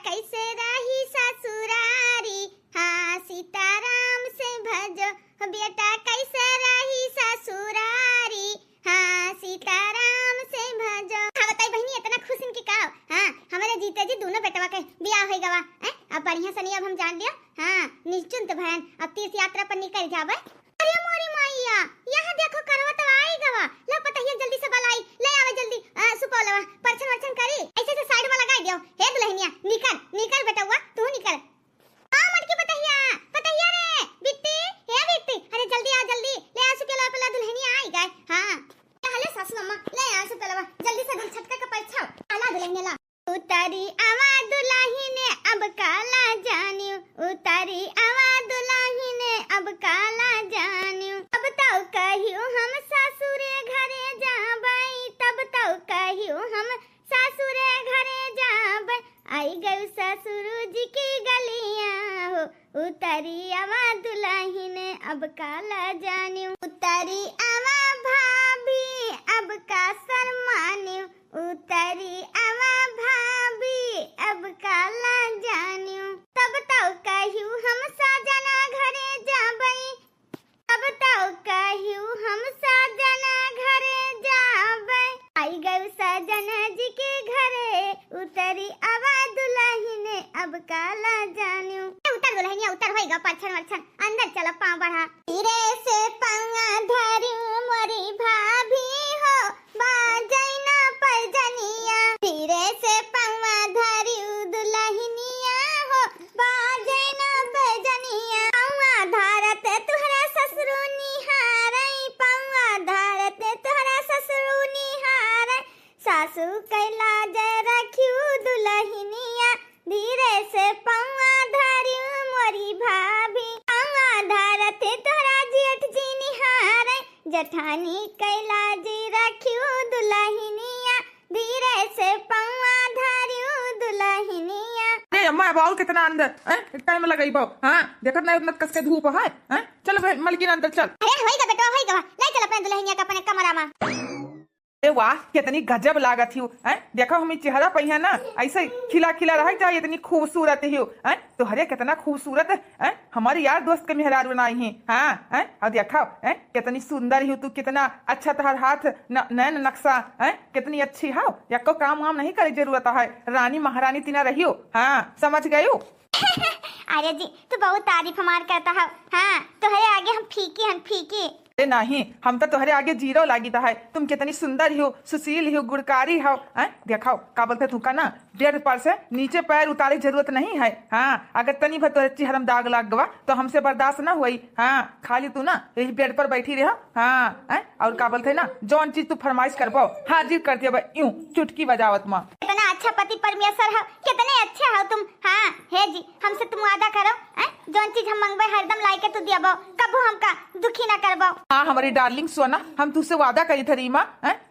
कैसे रही ससुरारी, हाँ सीताराम से भजो बेटा कैसे रही ससुरारी, हाँ सीताराम से भजो। हाँ बताई बहनी इतना खुश इनकी का। हाँ हमारे जीते जी दोनों बेटवा के ब्याह हो गवा। अब बढ़िया सनी अब हम जान लिया। हाँ निश्चिंत भयन अब तीर्थ यात्रा पर निकल जावे। अरे मोरी माईया यहाँ देखो करवा तो आई गवा। लो पता ही जल्दी से बलाई ले आवे जल्दी सुपौलवा परछन वर्छन करी ऐसे से साइड में लगा दियो। हे दुल्हनिया निकल निकल बेटा हुआ तू निकल। हां मटकी पतहिया रे बिट्टी हे बिट्टी अरे जल्दी आ जल्दी ले आ सुपौलवा पहला दुल्हनिया आई गए। हां हले सासू अम्मा ले आ सुपौलवा जल्दी से छटका का परछाओ आला दुल्हनिया ला। उतारी आवा दुल्ही ने अब काला जानियो, उतारी आवा दुल्ही ने अब काला जानियो। अब तो कहियो हम सासुरे घरे जाबई, तब तो कहियो हम सासुरे घरे जाबई। आई गई ससुर जी की गलियां हो, उतारी आवा दुल्ही ने अब काला जानियो। उतारी आवा भाभी अब का शर्मानियो, उतारी आवा भाभी अब काला जानियो। तब तो कहियो हम साजना घरे जाबई, तब तो कहियो हम साजना घरे जाबई। आई गई सजना जी के घरे, उतरी आवा दुल्ही ने अब काला जानियो। उतर दुल्हनिया उतर होएगा परछन वर्छन अंदर चलो पांव बढ़ा। धीरे से पांवा धरियो मोरी भाभी हो बाजई ना परजनिया, धीरे से पांवा धरियो दुल्हनिया हो बाजई ना परजनिया। पांवा धरत तुहरा ससुरु निहारई, पांवा धरत तुहरा ससुरु निहारई। सासू कैला जे रखियो दुल्हनिया, धीरे से पांवा धरियो मोरी भाभी। पांवा धरत तुहरा जेठ जी निहारई, जठानी कैला जी रखियो दुल्हनिया, धीरे से पांवा धरियो दुल्हनिया। ए अम्मा बाउल कितना अंदर टाइम लगाई बाऊ। हां देखत नहीं उतना कस के धूप है। चल मलकिन अंदर चल। अरे होएगा बेटा होएगा ले चल अपने दुल्हनिया का अपने कमरा में। ए वाह कितनी गजब लागत ही। देखो हमें चेहरा पहिया ना ऐसे खिला खिला रह जाए इतनी खूबसूरत ही। तो हरे कितना खूबसूरत है हमारी यार दोस्त के मेहरारू बनाई है। हाँ और देखो कितनी सुंदर ही तू, कितना अच्छा तुम्हारा हाथ नैन नक्शा कितनी अच्छी हो। या को काम वाम नहीं करे जरूरत है, रानी महारानी तीना रही हो। हाँ समझ गई हो। अरे जी तू बहुत तारीफ हमार करता है। हाँ तुम्हारे आगे हम फीकी। अरे नहीं हम तो तुम्हारे आगे जीरो लागी है। तुम कितनी सुंदर हो, सुशील हो, गुणकारी हो। देखो का बोलते तू का ना बेड पर से नीचे पैर उतारे जरूरत नहीं है। हाँ अगर तनी भर तो चेहरा में दाग लाग गवा तो हमसे बर्दाश्त ना हुई। हाँ खाली तू ना यही बेड पर बैठी रहो। हाँ और का बोलते ना जौन चीज तू फरमाइश कर पाओ हाजिर कर दिया यूं चुटकी बजावत माँ। कितना अच्छा पति परमेश्वर हो, कितने अच्छे हो तुम। हाँ हे जी हमसे तुम वादा करो जौन चीज हम मंगबे हरदम लाई के तू दियाबो, कबो हमका दुखी ना करबो। हाँ हमारी डार्लिंग सोना हम तुझसे वादा करी थी माँ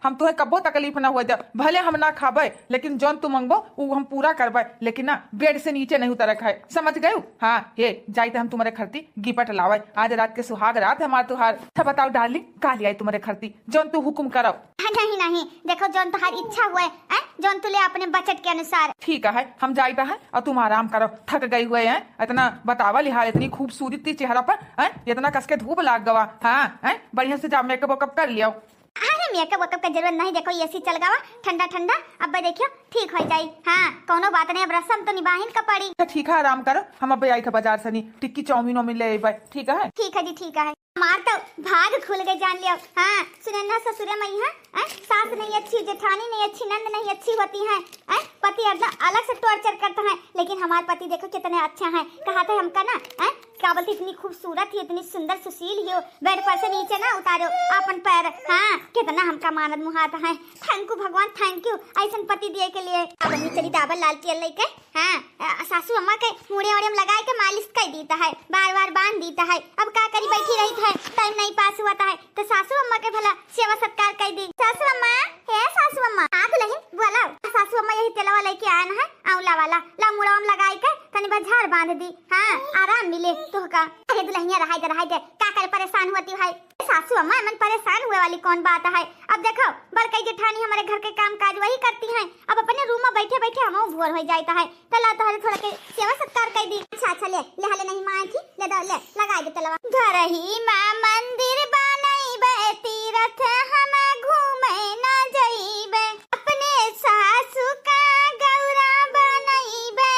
हम तुम्हें कबो तकलीफ ना हो दे। भले हम ना खाबे लेकिन जौन तू मंगबो वो हम पूरा करबे, लेकिन ना बेड से नीचे नहीं उतर रखा है। समझ गए। हाँ ये जाते हम तुम्हारे खरती गिपट लावे। आज रात के सुहाग रात है हमारे तुहार। बताओ डार्लिंग का लिया तुम्हारे खरती जौन तू हुक्म करो। नहीं देखो जौन तुम्हारी इच्छा हुए जौन तुले अपने बजट के अनुसार। ठीक है हम जाइता है और तुम आराम करो, थक गई हुए हैं। इतना बतावा लिहाल इतनी खूबसूरती चेहरा पर इतना कसके धूप लाग गवा। हाँ बढ़िया से जा मेकअप वेकअप कर लिया। अरे मेकअप वेकअप का जरूरत नहीं, देखो एसी चल गवा ठंडा ठंडा अब देखियो ठीक हो जाई। हाँ कोनो बात नहीं, अब रसम तो निभाहिन का पड़ी। ठीक है आराम करो हम अब आई था बाजार से नहीं टिक्की चाउमीन वाउमीन ले आई। ठीक है ठीक है मार तो भाग खुल गए जान लिया। हाँ सुनन्ना ससुर मैया सास नहीं अच्छी, जेठानी नहीं अच्छी, नंद नहीं अच्छी होती है। पति एकदम अलग से टॉर्चर करता है, लेकिन हमारे पति देखो कितने अच्छे हैं। कहा था हमका ना क्या बोलती इतनी खूबसूरत ही, इतनी सुंदर सुशील ही हो, बेड पर से नीचे ना उतारो अपन पैर। हाँ कितना हमका मानद मुहाता है। थैंक यू भगवान थैंक यू ऐसा पति दिए के लिए। अब चली दाबल लाल तेल लेके हाँ सासू अम्मा के मुड़े उड़े में लगाए के मालिश कर देता है, बार बार बांध देता है। अब क्या करी बैठी रही है, टाइम नहीं पास हुआ है तो सासू अम्मा के भला सेवा सत्कार कर दी। सासू अम्मा हे सासू अम्मा आ दुल्हन बोला। सासू अम्मा यही तेलवा लेके आया है आंवला वाला, ला मुड़वा में लगाई के तनी बाजार बांध दी। हाँ आराम मिले तो का। अरे दुल्हनिया रहाई दे का कर परेशान होती है। सासू अम्मा मन परेशान हुए वाली कौन बात है। अब देखो बड़कई जेठानी हमारे घर के काम काज वही करती हैं। अब अपने रूम में बैठे बैठे हम भोर हो जाता है। तला तो थोड़ा के सेवा सत्कार कर दी। अच्छा ले ले नहीं मां थी ले दो ले लगा दे तलवा। घर ही मां मंदिर बनाई बे तीरथ हम घूमे न जाइबे। अपने सासू का गौरा बनाई बे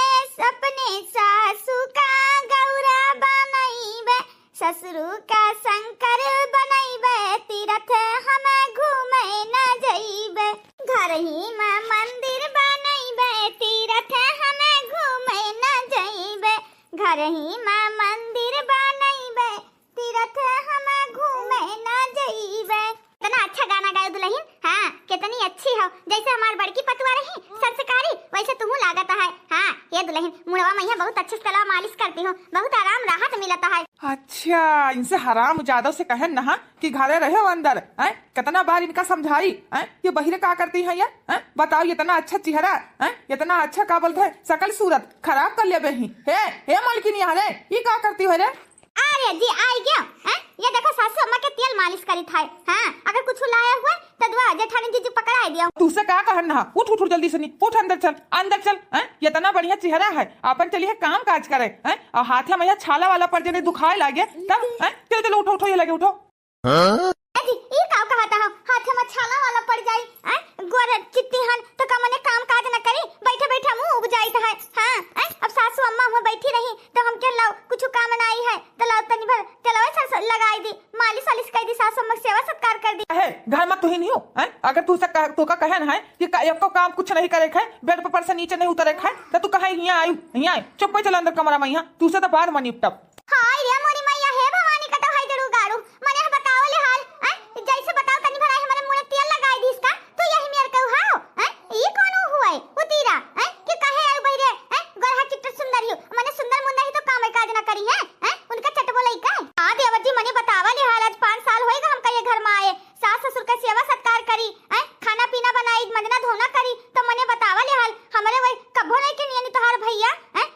अपने सासू का गौरा बनाई बे ससुरु का शंकर बनाइबे तीरथ हम घूमे न जाइबे। घर ही में मंदिर बनाइबे तीरथ हम घूमे न जाइबे। घर ही में मंदिर बनाइबे तीरथ हम घूमे न जाइबे। इतना अच्छा गाना गायो दुल्हन। हाँ कितनी अच्छी हो। जैसे हमार बड़की पटुआ रही संस्कारी वैसे तुम लागत है। हाँ ये दुल्हन मुड़वा मैया बहुत अच्छे से मालिश करती हो। बहुत आराम राहत मिलता है। अच्छा इनसे हराम जादव से कहे ना कि घरे रहे हो अंदर। कितना बार इनका समझाई ये बहिरे का करती है ये। बताओ इतना अच्छा चेहरा इतना अच्छा का बोलते है सकल सूरत खराब कर ले बही। हे मालकिन यहाँ रे ये का करती हो रे। अरे जी आई गया ये देखो सासू अम्मा के तेल मालिश करी था। हाँ अगर कुछ लाया हुआ तो दुआ जेठानी जी पकड़ा दिया। तुझसे क्या कहना उठ उठ जल्दी से नहीं उठ अंदर चल इतना बढ़िया चेहरा है अपन चलिए काम काज करे और हाथे में छाला वाला पर जने दुखाए लागे तब चलो चलो उठो ये लगे उठो। ये का कहता हो हाथे में छाला वाला पड़ जाई गोर चित्ती हन तो कमने काम काज न करी बैठे बैठे मुंह उब जाइत है। हां अब सासू अम्मा हुआ बैठी रही तो हम के लाओ कुछ काम न आई है तो लाओ तनी भर चलो सरसों लगाई दी मालिश वालिश कर दी सासू अम्मा सेवा सत्कार कर दी है। घर में तू ही नहीं हो अगर तू से तो का कहन है कि एको काम कुछ नहीं करे है बेड पर से नीचे नहीं उतरे है तो तू कहे यहाँ आई चुप चल अंदर कमरा में यहाँ तू से तो बाहर मनी टप। हाय रे मोरी मैया हे भवानी का तो हाय जरूर गाड़ू मने बताओ ले हाल जैसे बताओ तनी भराई हमारे मुंह में तेल लगाई दी इसका तो यही मेरे को हाओ ये कौन हुआ है उतीरा कि कहे आई बहिरे गोरहा चिट्ट सुंदर हो मने सुंदर मुंदा ही तो काम काज ना करी है उनका चटबो लइका है। हां देवर जी मने बतावा ले हाल आज 5 साल होएगा हम ये घर में आए सास ससुर का सेवा सत्कार करी खाना पीना बनाई मजना धोना करी तो मने बतावा ले हाल हमारे वही कभो नहीं के नियन तोहार भैया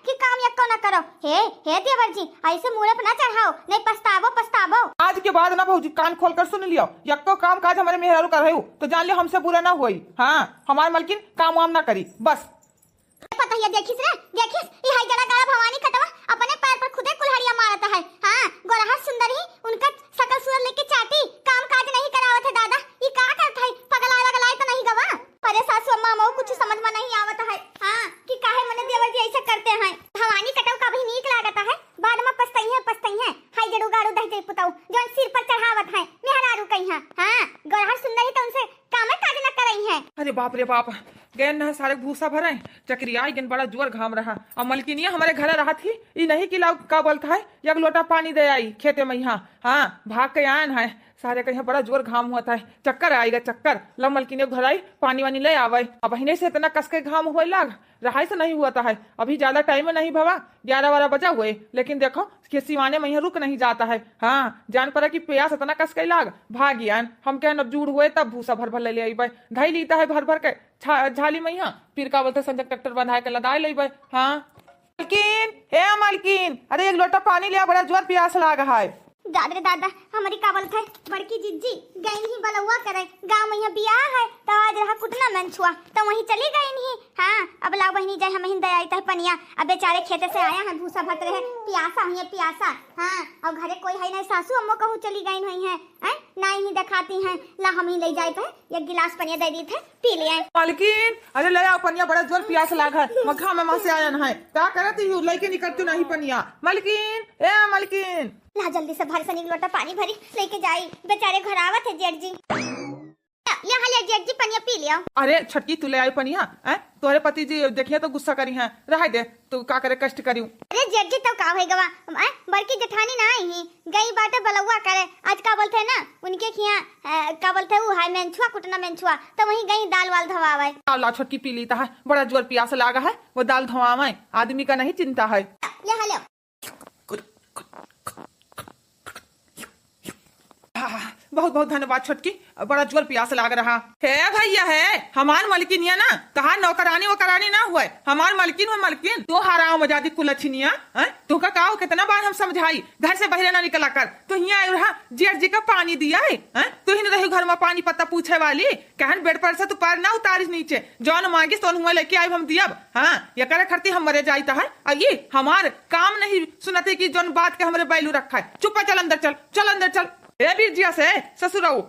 कि काम यक्को ना करो। हे देवर जी ऐसे मुंह पे ना चढ़ाओ नहीं पछतावो। आज के बाद ना भौजी कान खोल कर सुन लियो यक्को काम काज हमारे मेहरारू कर रहे हो तो जान लियो हमसे बुरा ना हुई। हाँ हमारे मलकिन काम वाम ना करी बस। पता है देखिस ये हाय जड़ा गाला भवानी कटवा अपने पैर पर खुदे कुल्हाड़ियां मारता है। हां गोरहा सुंदर ही उनका सकल सूरत लेके चाटी काम काज नहीं करावत है दादा ये का करता है पगला तो नहीं गवा। अरे सासू अम्मा मो कुछ समझ में नहीं आवत है। हां कि काहे मने देवर जी ऐसा करते हैं भवानी कटव का भी नीक लागत है बाद में पछताई है हाय जड़ू गाड़ू दह दे पुताऊ जोन सिर पर चढ़ावत है मेहरारू कहीं। हां गोरहा सुंदर ही तो उनसे काम काज न करई है। अरे बाप रे बाप गैन ना सारे भूसा भरे चक्रिया गन बड़ा जोर घाम रहा और मलकिनिया हमारे घर रहा थी ये नहीं कि लाओ का बोलता है एक लोटा पानी दे आई खेते में यहाँ। हाँ भाग के आन है सारे का यहाँ बड़ा जोर घाम हुआ था चक्कर आएगा चक्कर लो मलकिनिया घर आई पानी वानी ले आवे अब अहिने से इतना कस के घाम हुए लाग रहा से नहीं हुआ था है अभी ज्यादा टाइम में नहीं भवा 11-12 बजा हुए लेकिन देखो कि सिवाने में यहाँ रुक नहीं जाता है। हाँ जान पड़ा कि प्यास इतना कस के लाग भागियान हम क्या नबजूड़ हुए तब भूसा भर ले ले आई धाई लीता है भर के झाली में यहाँ फिर का बोलते संजय ट्रैक्टर बंधा के लदाए ले। हाँ मालकिन अरे एक लोटा पानी लिया बड़ा जोर प्यास लाग है। दादा हमारी का बोलत है बड़की जिज्जी गई ही बलवा करे गांव में यहाँ बियाह है तो आज रहा कुटना मन छुआ तो वहीं चली गई नहीं। हाँ अब लाओ बहनी जाए हम हिंदा आई है पनिया अब बेचारे खेते से आया है भूसा भर रहे प्यासा हुई प्यासा। हाँ और घरे कोई है नहीं सासू अम्मो कहूँ चली गई हुई है नहीं ही दिखाती हैं ला हम ही ले जाए थे एक गिलास पनिया दे दी थे पी लिया। मालकिन अरे ले आओ पनिया बड़ा जोर प्यास लागा मखा में से आया है क्या करती हूँ लेके निकलती नहीं पनिया मालकिन ला जल्दी से भर से लोटा पानी भरी लेके जाई बेचारे घर आवत है जेठ जी यहाँ ले जेठ जी पनिया पी लिया। अरे छटकी तू ले आई पनिया तोरे पति जी देखिए तो गुस्सा करी है रह दे तू का करे कष्ट करी। अरे जेठ जी तो का होई गवा बड़की जेठानी ना आई ही गई बाटे बलवा करे आज का बोलते ना उनके खिया का बोलते वो है मेंछुआ कुटना मेंछुआ तो वहीं गई दाल वाल धवावे ला छटकी पी लीता है बड़ा जोर प्यास लागा है वो दाल धवावे आदमी का नहीं चिंता है। बहुत बहुत धन्यवाद छोटकी, बड़ा जोर प्यास लाग रहा है भैया। है हमार मलकिन या ना, कहा नौकरानी वोकरानी ना हुआ, हमार मलकिन हो मलकिन। तो हराम आजादी कुलछनिया, तो का कहा कितना बार हम समझाई घर से बाहर ना निकला कर, तो यहाँ रहा जेठ जी का पानी दिया है, तू ही रही घर में पानी पत्ता पूछे वाली, कहन बेड पर से तू पैर ना उतारिस नीचे, जौन मांगिस तो हुआ लेके आई हम दियब। हाँ ये करे करती हम मरे जाता है, ये हमार काम नहीं सुनते कि जौन बात के हमारे बैलू रखा है। चुप चल अंदर, चल चल अंदर चल। ए बीरजिया से ससुराऊ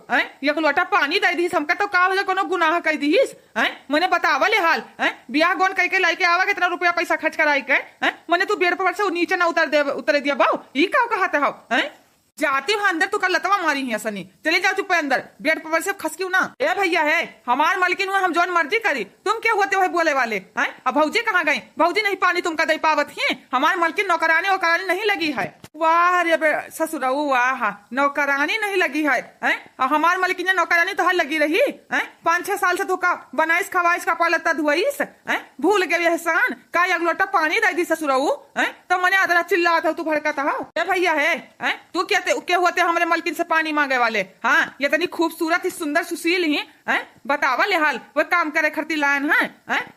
एक लोटा पानी दे दी हमका, तो का वजह कोनो गुनाह कह दीस, मैंने बतावा ले हाल बियाह गोन कह के लाके आवा कितना रुपया पैसा खर्च कराई के, मैंने तू बेड पर से नीचे ना उतर दिया बाऊ, ई का कहते हो जाती हूँ अंदर, तू कल लतवा मारी है सनी, चले जाओ चुप अंदर, बेड पर से खसक्यू ना। ए भैया है हमार मलकिन हुआ, हम जौन मर्जी करी, तुम क्या होते हो बोले वाले हैं? अब भौजी कहाँ गए? भौजी नहीं पानी तुमका दे पावत है, हमार मलकिन नौकरानी वोकरानी नहीं लगी है। वाह रे ससुराऊ वाह, नौकरानी नहीं लगी है, हमार मलकिन नौकरानी तो हर लगी रही, 5-6 साल से तू का बनाइस खवाइस का पलता धुआईस, भूल गए एहसान का एक लोटा पानी दे दी ससुराऊ, तो मैंने आदरा चिल्ला था तू भड़का था। ए भैया है तू क्या होते हमारे मलकिन से पानी मांगे वाले? हाँ ये तनी खूबसूरत ही सुंदर सुशील ही बतावा ले हाल, वो काम करे खरती लाइन है,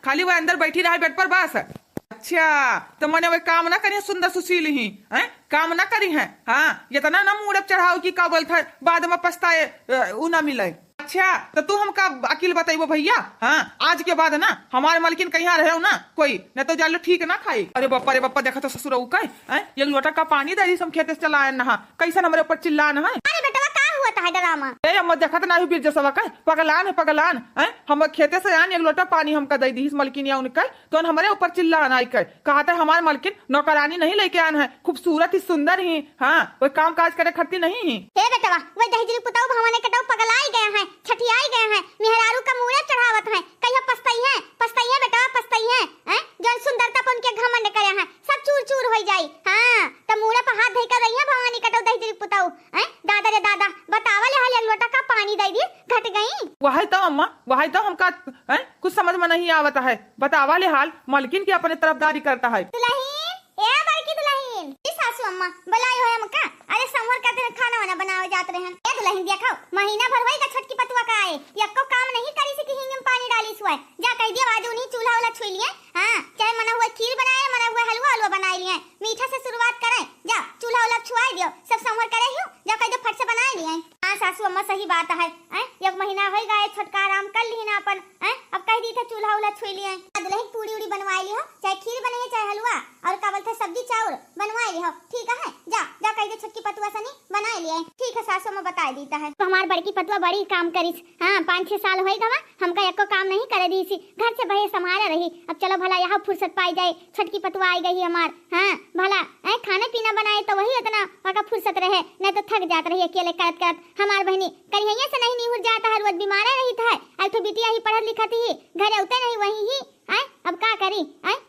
खाली वो अंदर बैठी रहा बेड पर बस। अच्छा तो मैंने वो काम ना करी सुंदर सुशील ही काम ना करी है, हाँ ये तना ना मूड चढ़ाओ की का बोलता है बाद में पछताए ऊ ना मिले। अच्छा तो तू हमका अकील बताइबो भैया, हाँ आज के बाद ना हमारे मलकिन कहीं रहे ना कोई न तो जालो ठीक ना खाई। अरे बप्पा देखा तो ससुर एक लोटा का पानी दे हम खेते से चलाए ना, कैसा हमारे ऊपर चिल्लान है। ड्रामा अम्मा देखा तो नहीं बीर सब पगलान है पगलान, हम खेते से आन एक लोटा पानी हमका दे दी मलकिन या उनका, तो हमारे ऊपर चिल्लान आई कर कहा था हमारे मलकिन नौकरानी नहीं लेके आन है, खूबसूरत ही सुंदर ही, हाँ वो काम काज करे खरती नहीं ही। बेटवा वो दहेजरी पुताऊ भवाने कटाऊ पगलाई गए हैं, छठियाई गए हैं, मेहरारू का मुड़े चढ़ावत है, कहियो पछताई है बेटा पछताई है, जौन सुंदरता पर उनके घमंड करे हैं सब चूर चूर हो जाई। हाँ तो मुड़े पर हाथ धई कर रही है भवानी कटाऊ दहेजरी पुताऊ, दादा रे दादा बतावा ले हाल लोटा का पानी दे दी घट गई। वही तो अम्मा वही तो हमका कुछ समझ में नहीं आवता है, बतावा ले हाल मलकिन की अपने तरफदारी करता है। दुल्हन ए बड़की दुल्हन सासू अम्मा बुलाई हो हमका, अरे समर कहते हैं खाना वाना बनावे जात रहे हैं। ए दुल्हन देखो महीना भर वही का छोटकी पतुआ का आए, यक्को काम नहीं करी से कि हिंग में पानी डाली सुआए, जा कह दिया बाजू नहीं चूल्हा वाला छुई लिए, हां चाहे मना हुआ खीर बनाए मना हुआ हलवा बनाई लिए, मीठा से शुरुआत करें, जा चूल्हा वाला छुआई दियो सब समर करे ही, जा कह दो फट से बनाए लिए। हां सासू अम्मा सही बात है, एक महीना हो गए छोटका आराम कर ली ना अपन, अब कह दी था चूल्हा वाला छुई लिए, दुल्हन पूरी उड़ी बनवाई ली हो, चाहे खीर बने चाहे हलवा और का बोलते सब्जी चावल बनवाई ली हो, ठीक है जा जा कह दे छोटकी पतुआ सनी बनाई लिए, ठीक है सासू में बता देता है। तो हमार बड़की पतुआ बड़ी काम करीस, हाँ 5-6 साल हो गवा हमका एको काम नहीं करे दी सी, घर से बहे समारा रही, अब चलो भला यहाँ फुर्सत पाई जाए, छोटकी पतुआ आई गई हमार, हाँ भला खाना पीना बनाए तो वही इतना वहाँ फुर्सत रहे, नहीं तो थक जात रही अकेले करत करत। हमार बहनी कहीं से नहीं निहुर जाता है, रोज बीमार रही था, अब तो बिटिया ही पढ़त लिखत ही घर उते नहीं वही ही, अब का करी,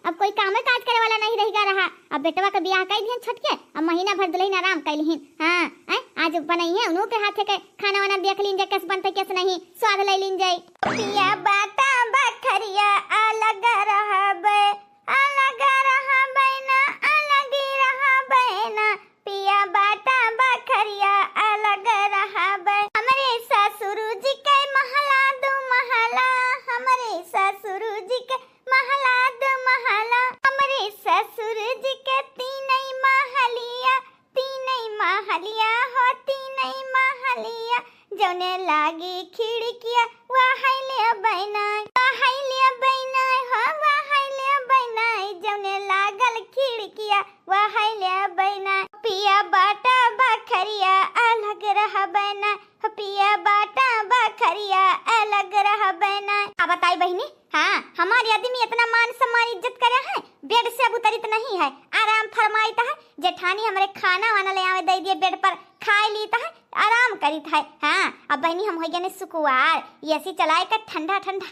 अब कोई काम काज करे वाला नहीं रहेगा रहा, अब बेटवा का ब्याह कर दिहन छटके, अब महीना भर दुल्हन आराम कर लिहिन, हाँ आज बनई है उन्हों के हाथ के खाना वाना देख लीन जाए कैसे बनते कैसे नहीं स्वाद ले लीन जाए। पिया बाटा बखरिया अलग रहबे ना अलग रहबे ना, पिया बाटा बखरिया अलग रहबे, हमरे ससुर जी के महला दो महला, हमरे ससुर जी के महला दो महला, हमरे ससुर जी के तीनई महलिया हो तीनई महलिया, जौने लागी खिड़किया वहाइले बैनाय हो वहाइले बैनाय, जौने लागल खिड़किया वहाइले बैनाय, पिया बाटा बखरिया अलग रहबे ना, पिया बाटा बखरिया अलग रहबे ना। अब बताई बहनी, हाँ हमारी आदमी इतना मान सम्मान इज्जत करे है, बेड से अब उतरित नहीं है, आराम फरमाईता है, जेठानी हमारे खाना वाना ले आवे दे दिए बेड पर खाई लीता है आराम करीत है। हाँ अब बहनी हम हो गए सुकुआर, ऐसी चलाए का ठंडा ठंडा,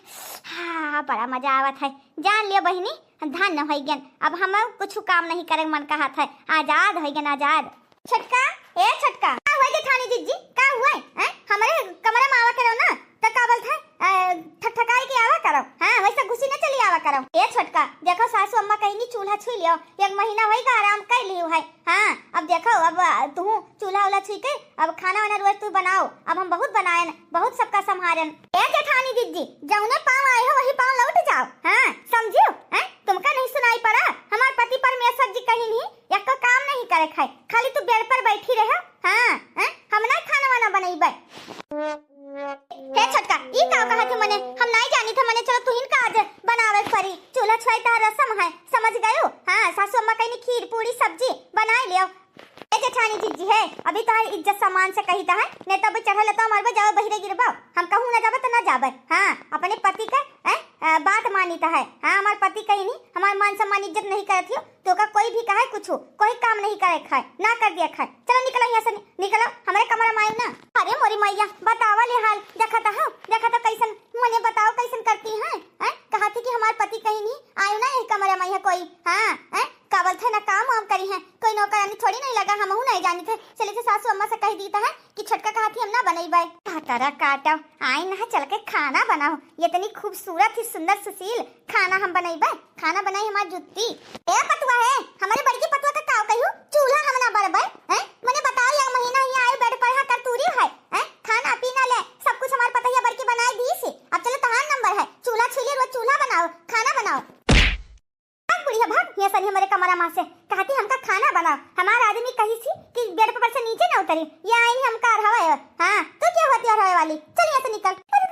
हाँ बड़ा मजा आवत है, जान लियो बहनी धन हो गए, अब हम कुछ काम नहीं करे मन का हाथ है, आजाद हो गए आजाद। छटका ए छटका का हुआ जेठानी जीजी का हुआ है, हमारे कमरे में आवा करो ना तो का बोलत है, ठठकाई के आवा करो। हाँ वैसे घुसी न चली आवा करो। ए छोटका देखो सासू अम्मा कहीं चूल्हा छुई लियो, एक महीना होएगा आराम कर लियो है। हाँ अब देखो अब तू चूल्हा वाला छुई के अब खाना वाना रोज तू बनाओ। अब हम बहुत बनाए बहुत सबका संभारन। ए जेठानी दीदी जौने पाँव आए हो वही पाँव लौट जाओ। हाँ समझियो तुमका नहीं सुनाई पड़ा? हमार पति परमेश्वर जी कहीं नहीं एक काम नहीं करे खाए, खाली तू बेड पर बैठी रहे। हाँ हम ना खाना वाना बनैबे। हे छोटका ई का कहत है मने हम नहीं जानी थे मने चलो तू हिनका आज बनावे परी। चूल्हा छुई ता रसम है समझ गयो। हाँ सासू अम्मा कहीं खीर पूरी सब्जी बना लियो। ए जेठानी जी है अभी तो इज्जत सम्मान से कही है नहीं तब चढ़ल तो मरबे जाओ बहिरे गिरबा। हम कहूं ना जाबे तो ना जाबे। हाँ अपने पति का बात मानी है। हाँ हमारे पति कहीं नहीं हमारे मान सम्मान इज्जत नहीं करती हो तो का कोई भी कहे कुछ कोई काम नहीं करे खाए ना कर दिया खाए। चलो निकलो यहाँ से निकलो हमारे कमरा में आयो ना। अरे मोरी मैया बतावा ले हाल देखा तो कैसन मने बताओ कैसन करती है। कहा थी कि हमारे पति कहीं नहीं आयो ना यही कमरा में कोई। हाँ काबल थे ना काम वाम करी है कोई नौकरानी थोड़ी नहीं लगा। हम नहीं जानी थे चले थे सासू अम्मा से कह दीता है कि छटका कहा थी हम ना बनैबे। तारा काटा आई ना चल के खाना बनाओ ये इतनी खूबसूरत ही सुंदर सुशील खाना हम बनैबे। खाना बनाई हमारी जुत्ती। ए पतवा है हमारे बड़की पतवा का काव कहू चूल्हा हम ना बरबे। मने बताओ एक महीना ही आए बेड पर कर तूरी है। खाना पीना ले सब कुछ हमारे पता है बड़की बनाई दी से। अब चलो तहां नंबर है चूल्हा छुलिए रोज चूल्हा बनाओ खाना बनाओ। बुढ़िया भाग ये सही हमारे कमरा मां से कहती हमका खाना बनाओ। हमारा आदमी कही थी कि बेड पर से नीचे ना उतरी ये आई हमका हवा। हाँ तो क्या होती है हवा वाली चल यहाँ से निकल। अरे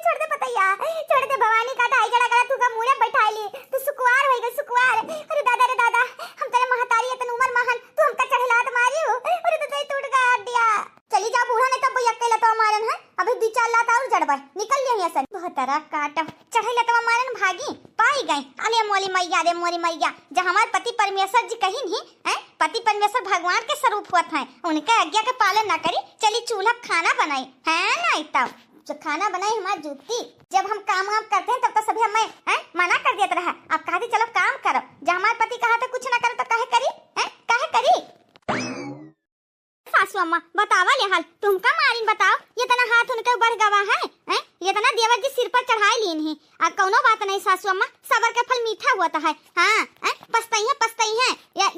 छोड़ दे पतैया छोड़ दे भवानी का ढाई जड़ा करा तू का मुड़े बैठा ली तू सुकुवार होई गई सुकुवार। अरे दादा हम तेरे महतारी है तन उमर महान तू हमका चढ़ला तो मारी हो। अरे तो टूट गया हड्डिया चली जा बूढ़ा नहीं तब अकेला तो मारन है अभी 2-4 लात और जड़बा निकल लिया यहाँ से। बहुत तरह काटा चढ़ला तो मारन भागी पाई गई। अरे मोली मैया जब हमारे पति परमेश्वर जी कहीं नहीं पति परमेश्वर भगवान के स्वरूप हुआ था उनके आज्ञा का पालन ना करी चली चूल्हा खाना बनाई है ना तब जो खाना बनाई हमारी जूती। जब हम काम करते हैं तब तो सभी हमें मना कर देता रहा। आप कहते चलो काम करो जब हमारे पति कहा था कुछ ना करो तो काहे करी। सासू अम्मा बतावा ले हाल तुमका मारिन बताओ ये तना हाथ उनके बढ़ गवा है ये तना देवर जी सिर पर चढ़ाई लीन ही आ कौनो बात नहीं सासू अम्मा सबर का फल मीठा होता है। हाँ पछताई है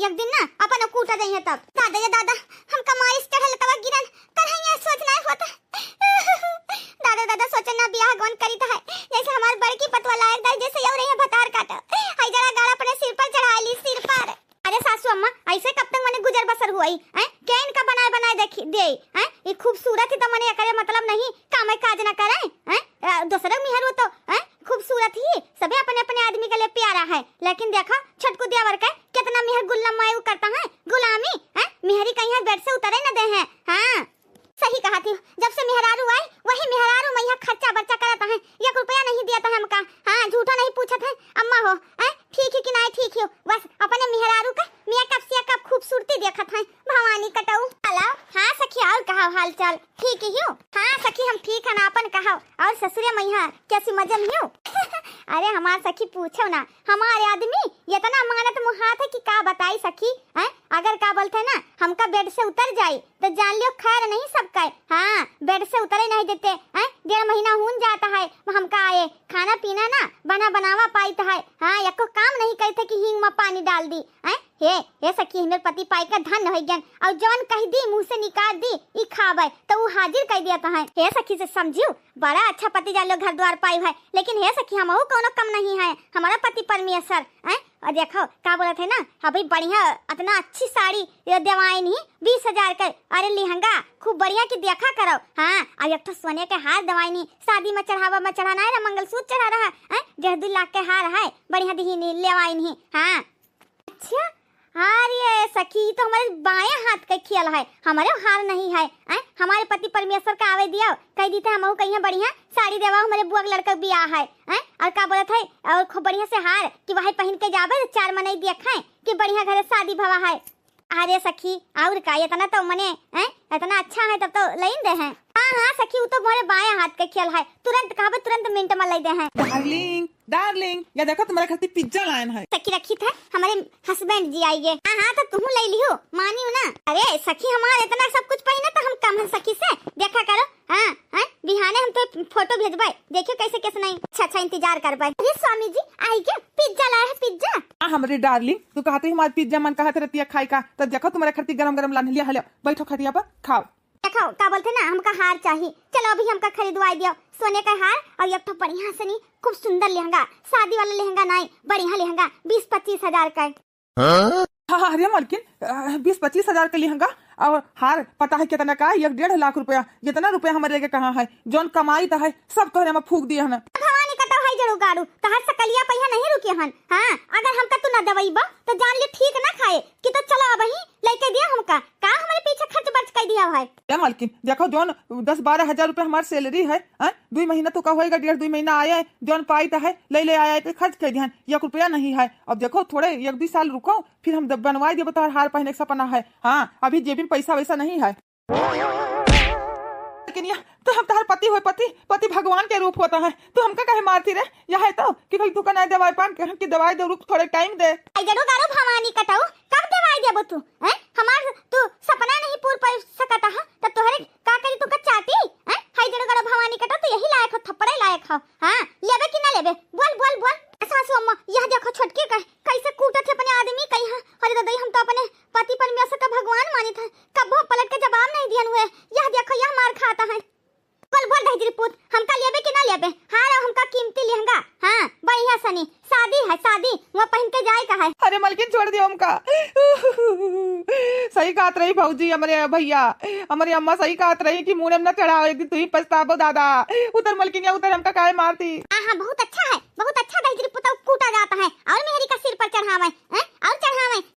एक दिन ना अपन कूटा दई है तब दादा हमका मारिस चढ़ल तब गिरन करहैया सोचना होता। दादा सोचना ना बियाह गौन करी है जैसे हमार बड़की पतवा लायक दाई जैसे यौ रही है भतार काटा हई जरा गाड़ा अपने सिर पर चढ़ा ली सिर पर। अरे सासू अम्मा ऐसे कब तक मने गुजर बसर हुई क्या इनका बनाए देखी दे ये खूबसूरत ही तो मने करे मतलब नहीं काम काज ना करे दूसरा मिहर तो खूबसूरत ही सभी अपने आदमी के लिए प्यारा है लेकिन देखा छटकू देवर का कितना मिहर गुलाम मायू करता है गुलामी मिहरी कहीं बेड से उतरे न दे है। हाँ सही कहा थी जब से मेहरारू आई वही मेहरारू मैया खर्चा बर्चा करता है 1 रुपया नहीं दिया था हमका। हाँ झूठा नहीं पूछा था अम्मा हो ठीक है कि नहीं ठीक हो बस अपने मेहरारू का मेकअप से कब खूबसूरती देखा था भवानी कटाऊ। हेलो हाँ सखी और कहा हाल चाल ठीक ही हो। हाँ सखी हम ठीक है ना अपन कहा और ससुरे मैया कैसी मजन हो। अरे हमार सखी पूछो ना हमारे आदमी इतना मानत मुहात है कि का बताई सखी अगर का बोलते ना हमका बेड से उतर जाई तो जान लियो खैर नहीं सबका। हाँ बेड से उतरे नहीं देते 1.5 महीना हुन जाता है हमका आए खाना पीना ना बनावा पाई है। हाँ एको काम नहीं करते कि हींग में पानी डाल दी हे सखी मेरे पति पाई का धन हो गया और जौन कह दी मुंह से निकाल दी ई खावे तो वो हाजिर कर दिया है। हे सखी से समझियो बड़ा अच्छा पति जालो घर द्वार पाई है लेकिन हे सखी हम कोनो कम नहीं है हमारा पति परमेश्वर और देखो का बोला थे ना अभी बढ़िया इतना अच्छी साड़ी देवाई नहीं 20,000 का अरे लहंगा खूब बढ़िया की देखा करो। हाँ अब एक तो सोने के हार दवाई नहीं शादी में चढ़ाना है ना मंगलसूत्र चढ़ा रहा है 1.5-2 लाख के हार है बढ़िया दी नहीं लेवाई नहीं। हाँ अच्छा अरे सखी तो हमारे बाएं हाथ का खेल है हमारे हार नहीं है हमारे पति परमेश्वर का आवे दिया कह दी थे हम कहीं बढ़िया साड़ी देवा हमारे बुआ का लड़का ब्याह है और का बोला था और खूब बढ़िया से हार कि वही पहन के जावे 4 महीने देखा कि बढ़िया घर शादी भवा है। अरे सखी और का इतना तो मने इतना अच्छा है तब तो लाइन दे हैं। हाँ सखी वो तो मोरे बाएं हाथ के खेल है तुरंत कहावे तुरंत मिनट में लाई दे हैं। डार्लिंग या देखो तुम्हारे खातिर पिज्जा लाइन है सखी रखी था हमारे हस्बैंड जी आइए। हाँ तो तुम ले लियो मानियो ना। अरे सखी हमारे इतना सब कुछ पहिना तो हम कम है सखी से देखा करो। हाँ बिहाने हम तो फोटो भेजबै, देखियो कैसे कैसे नहीं। अच्छा इंतजार करबै। अरे स्वामी जी आई क्या पिज्जा लाया है पिज्जा। हमारी डार्लिंग तू कहती हमारे पिज्जा मन कहते रहती है खाई का, तो देखो तुम्हारे खर्ती गरम गरम लान लिया। बैठो खटिया पर खाओ। देखो क्या बोलते ना, हमका हार चाहिए। चलो अभी हमका खरीदवाई दियो सोने का हार और एक तो बढ़िया से नहीं खूब सुंदर लहंगा, शादी वाला लहंगा नहीं, बढ़िया लहंगा 20-25 हजार का। हाँ अरे मालकिन 20-25 हजार का लहंगा और हार पता है कितना का? 1-1.5 लाख रुपया। जितना रुपया हमारे लेके कहाँ है, जौन कमाई तो है सब तोहरे में फूक दिया है। भवानी का तो है जरूर गाड़ू, तहर सकलिया पहिया नहीं रुके हन। हाँ अगर हमका तू ना दवाईबा तो जान ले ठीक ना खाए कि तो चलो अब ही लेके दिया हमका का हमारे पीछे खर्च बर्च कर दिया है। क्या मालकिन देखो जौन 10-12 हजार रुपया हमारी सैलरी है, 2 महीना तो का होएगा, 1.5-2 महीना आया है, जौन पाई तो है ले आया है खर्च कर दिया। 1 रुपया नहीं है। अब देखो थोड़े 1-2 साल रुको फिर हम बनवाई देबो तोहर हार पहने का सपना है। हाँ अभी जेब में पैसा वैसा नहीं है। लेकिन यह तो हम तुम्हारे पति हो, पति भगवान के रूप होता है, तो हमका कहे मारती रे। यह है तो कि भाई तू का नहीं दवाई पान की दवाई दे, रुक थोड़े टाइम दे। जरूर गारो भवानी कटाऊ कब दवाई देबो तू? हैं हमार तू सपना नहीं पूर कर सकता है तो तोहरे का करी तू का चाटी? हैं हाय जरूर गारो भवानी कटाऊ तो यही लायक हो, थप्पड़े लायक हो। हां लेबे कि ना लेबे? बोल सासू अम्मा यह देखो छोटकी कैसे कूटत है अपने आदमी कहीं। अरे दादा हम तो अपने पति परमेश्वर का भगवान माने थे, कबो पलट के जवाब नहीं दियन हुए। यह देखो यह मार खाता है। बोल दहजरी पुत हमका लेबे कि ना लेबे? हां हमका कीमती लहंगा, हां बढ़िया सनी शादी है, शादी वो पहन के जाए का है। अरे मालकिन छोड़ दियो हमका। सही कहत रही भौजी, हमारे भैया हमारी अम्मा सही कहत रही कि मुंह में न चढ़ाओ, एक दिन तू ही पछताबो दादा। उधर मालकिन या उधर हमका काहे मारती। हां बहुत अच्छा है, बहुत अच्छा दहजरी पुत कूटा जाता है और मेहरी का सिर पर चढ़ावे, हैं और चढ़ावे